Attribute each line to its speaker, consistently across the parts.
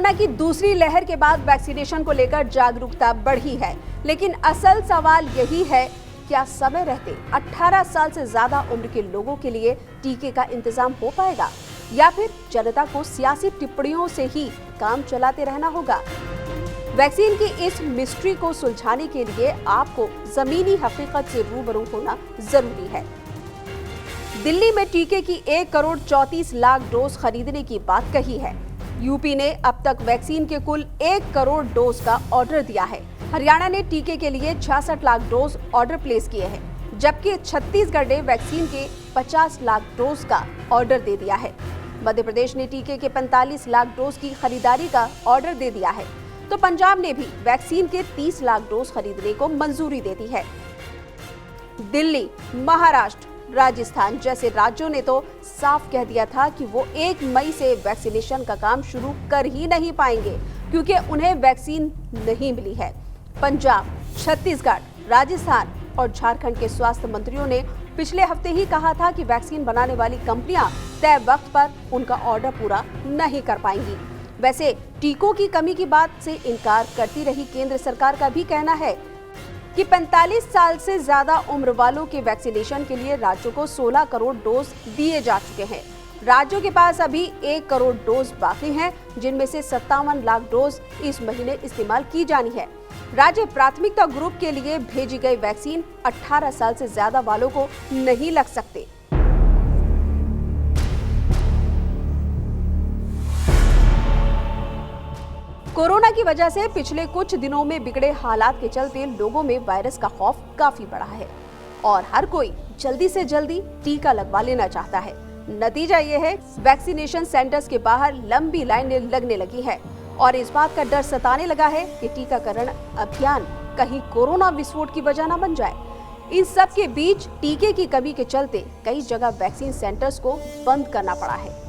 Speaker 1: Corona की दूसरी लहर के बाद वैक्सीनेशन को लेकर जागरूकता बढ़ी है, लेकिन असल सवाल यही है, क्या समय रहते 18 साल से ज्यादा उम्र के लोगों के लिए टीके का इंतजाम हो पाएगा या फिर जनता को सियासी टिप्पणियों से ही काम चलाते रहना होगा। वैक्सीन की इस मिस्ट्री को सुलझाने के लिए आपको जमीनी हकीकत से रूबरू होना जरूरी है। दिल्ली में टीके की 1 करोड़ 34 लाख डोज खरीदने की बात कही है। यूपी ने अब तक वैक्सीन के कुल 1 करोड़ डोज का ऑर्डर दिया है। हरियाणा ने टीके के लिए 66 लाख डोज ऑर्डर प्लेस किए हैं, जबकि छत्तीसगढ़ ने वैक्सीन के 50 लाख डोज का ऑर्डर दे दिया है। मध्य प्रदेश ने टीके के 45 लाख डोज की खरीदारी का ऑर्डर दे दिया है, तो पंजाब ने भी वैक्सीन के 30 लाख डोज खरीदने को मंजूरी दे दी है। दिल्ली, महाराष्ट्र, राजस्थान जैसे राज्यों ने तो साफ कह दिया था कि वो 1 मई से वैक्सीनेशन का काम शुरू कर ही नहीं पाएंगे, क्योंकि उन्हें वैक्सीन नहीं मिली है। पंजाब, छत्तीसगढ़, राजस्थान और झारखंड के स्वास्थ्य मंत्रियों ने पिछले हफ्ते ही कहा था कि वैक्सीन बनाने वाली कंपनियां तय वक्त पर उनका ऑर्डर पूरा नहीं कर पाएंगी। वैसे टीकों की कमी की बात से इनकार करती रही केंद्र सरकार का भी कहना है कि 45 साल से ज्यादा उम्र वालों के वैक्सीनेशन के लिए राज्यों को 16 करोड़ डोज दिए जा चुके हैं। राज्यों के पास अभी 1 करोड़ डोज बाकी हैं, जिनमें से 57 लाख डोज इस महीने इस्तेमाल की जानी है। राज्य प्राथमिकता ग्रुप के लिए भेजी गई वैक्सीन 18 साल से ज्यादा वालों को नहीं लग सकते। कोरोना की वजह से पिछले कुछ दिनों में बिगड़े हालात के चलते लोगों में वायरस का खौफ काफी बढ़ा है और हर कोई जल्दी से जल्दी टीका लगवा लेना चाहता है। नतीजा ये है, वैक्सीनेशन सेंटर्स के बाहर लंबी लाइनें लगने लगी है और इस बात का डर सताने लगा है कि टीकाकरण अभियान कहीं कोरोना विस्फोट की वजह न बन जाए। इन सब के बीच टीके की कमी के चलते कई जगह वैक्सीन सेंटर्स को बंद करना पड़ा है।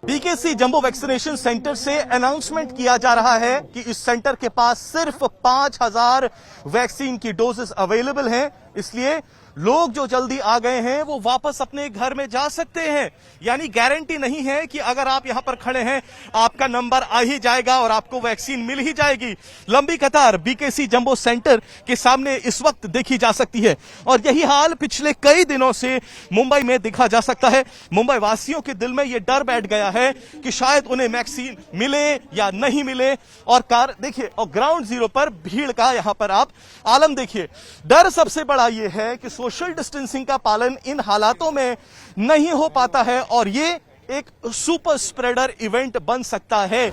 Speaker 2: बीकेसी जंबो वैक्सीनेशन सेंटर से अनाउंसमेंट किया जा रहा है कि इस सेंटर के पास सिर्फ 5000 वैक्सीन की डोजेस अवेलेबल हैं, इसलिए लोग जो जल्दी आ गए हैं वो वापस अपने घर में जा सकते हैं। यानी गारंटी नहीं है कि अगर आप यहां पर खड़े हैं आपका नंबर आ ही जाएगा और आपको वैक्सीन मिल ही जाएगी। लंबी कतार बीकेसी जंबो सेंटर के सामने इस वक्त देखी जा सकती है और यही हाल पिछले कई दिनों से मुंबई में देखा जा सकता है। मुंबई वासियों के दिल में यह डर बैठ गया है कि शायद उन्हें वैक्सीन मिले या नहीं मिले और देखिए और ग्राउंड जीरो पर भीड़ का यहां पर आप आलम देखिए। डर सबसे बड़ा यह है कि सोशल डिस्टेंसिंग का पालन इन हालातों में नहीं हो पाता है और ये एक सुपर स्प्रेडर इवेंट बन सकता है।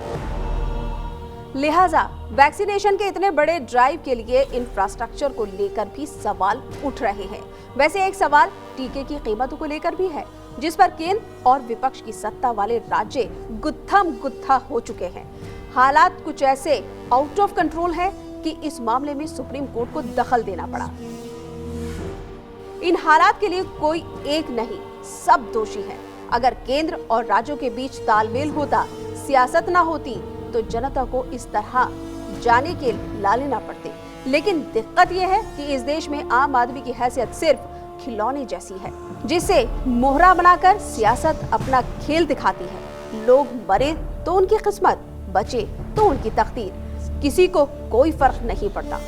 Speaker 1: लिहाजा वैक्सीनेशन के इतने बड़े ड्राइव के लिए इंफ्रास्ट्रक्चर को लेकर भी सवाल उठ रहे हैं। वैसे एक सवाल टीके की कीमतों को लेकर भी है, जिस पर केंद्र और विपक्ष की सत्ता वाले राज्य गुत्थम गुत्था हो चुके हैं। हालात कुछ ऐसे आउट ऑफ कंट्रोल है कि इस मामले में सुप्रीम कोर्ट को दखल देना पड़ा। इन हालात के लिए कोई एक नहीं, सब दोषी हैं। अगर केंद्र और राज्यों के बीच तालमेल होता, सियासत ना होती, तो जनता को इस तरह जाने के लाले ना पड़ते। लेकिन दिक्कत यह है कि इस देश में आम आदमी की हैसियत सिर्फ खिलौने जैसी है, जिसे मोहरा बनाकर सियासत अपना खेल दिखाती है। लोग मरे तो उनकी किस्मत, बचे तो उनकी तकदीर, किसी को कोई फर्क नहीं पड़ता।